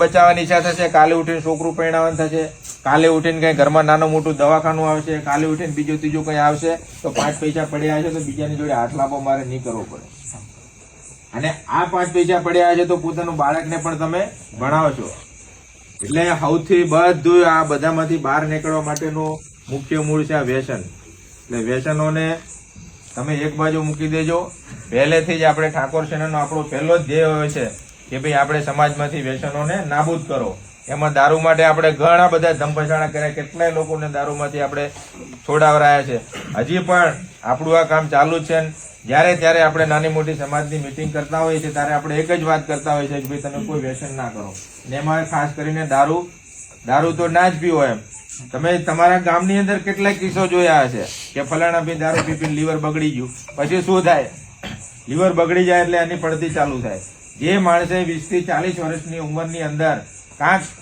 બચાવવાની ઈચ્છા થશે, કાલે ઉઠીને છોકરું પરણાવવાનું થશે, કાલે ઉઠીને કઈ ઘરમાં નાનું મોટું દવાખાનું આવશે, કાલે ઉઠીને બીજું ત્રીજું કઈ આવશે, તો 5 પૈસા પડ્યા છે તો બીજાની જોડે હાથ લાંબો મારે નહીં કરવો પડે. અને આ 5 પૈસા પડ્યા છે તો પોતાનું બાળકને પણ તમે ભણાવો છો. એટલે સૌથી બધું આ બધામાંથી બહાર નીકળવા માટેનું મુખ્ય મૂળ છે આ વ્યસન. એટલે વ્યસનોને તમે એક બાજુ મૂકી દેજો. પહેલેથી જ આપણે ઠાકોર સેનાનો આપણો પહેલો જ ધ્યેય હોય છે કે ભાઈ આપણે સમાજમાંથી વ્યસનોને નાબૂદ કરો. એમાં દારૂ માટે આપણે ઘણા બધા ધમપછાડા કર્યા, કેટલાય લોકોને દારૂમાંથી આપણે છોડાવરાયા છે. હજી પણ આપણું આ કામ ચાલુ જ છે. જ્યારે ત્યારે આપણે નાની મોટી સમાજની મિટિંગ કરતા હોઈએ છીએ ત્યારે આપણે એક જ વાત કરતા હોઈએ છીએ કે ભાઈ તમે કોઈ વ્યસન ના કરો. ને એમાં ખાસ કરીને દારૂ તો ના જ પીવો. એમ તમે તમારા ગામની અંદર કેટલાય કિસ્સો જોયા હશે કે ફલાણા ભાઈ દારૂ પીપીને લીવર બગડી ગયું. પછી શું થાય? લીવર બગડી જાય એટલે એની પડતી ચાલુ થાય. જે માણસે 20 થી 40 વર્ષની ઉંમરની અંદર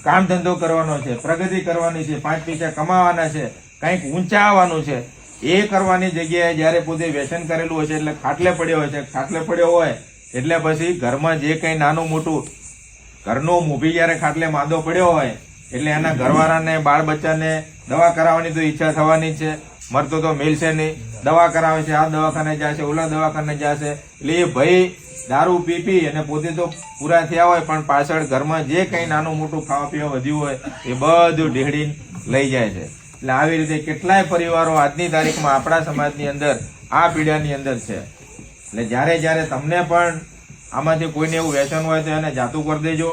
કામ ધંધો કરવાનો છે, પ્રગતિ કરવાની છે, 5 પૈસા કમાવાના છે, કંઈક ઊંચા આવવાનું છે, એ કરવાની જગ્યાએ જયારે પોતે વ્યસન કરેલું હોય છે એટલે ખાટલે પડ્યો હોય છે. ખાટલે પડ્યો હોય એટલે પછી ઘરમાં જે કંઈ નાનું મોટું ઘરનો મૂભી જયારે ખાટલે માંદો પડ્યો હોય એટલે એના ઘરવાળાને બાળ બચ્ચાને દવા કરાવવાની તો ઈચ્છા થવાની જ છે. મરતો તો મેલશે નહીં, દવા કરાવે છે, આ દવાખાને જશે, ઓલા દવાખાને જશે. એટલે એ ભાઈ દારૂ પી અને પોતે તો પૂરા થયા હોય પણ પાછળ ઘરમાં જે કંઈ નાનું મોટું ખાવા પીવા વધ્યું હોય એ બધું ઢેડીને લઈ જાય છે. એટલે આવી રીતે કેટલાય પરિવારો આજની તારીખમાં આપણા સમાજની અંદર આ પીડાની અંદર છે. એટલે જ્યારે તમને પણ આમાંથી કોઈને એવું વ્યસન હોય તો એને જાતું કરી દેજો.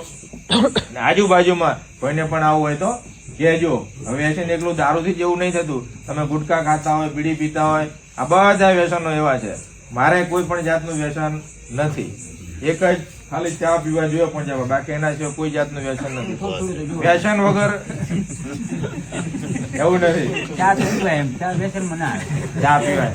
આજુબાજુમાં કોઈને પણ આવું હોય તો કહેજો. હવે વ્યસન એકલું દારૂથી જ એવું નહીં થતું. તમે ગુટખા ખાતા હોય, બીડી પીતા હોય, આ બધા વ્યસનો એવા છે. મારે કોઈ પણ જાતનું વ્યસન નથી. એક જ ખાલી ચા પીવા જોઈએ પણ જવા, બાકી એના સિવાય કોઈ જાતનું વ્યસન નથી. વ્યસન વગર એવું નથી. ચા પીવાય, ચા પીવાય.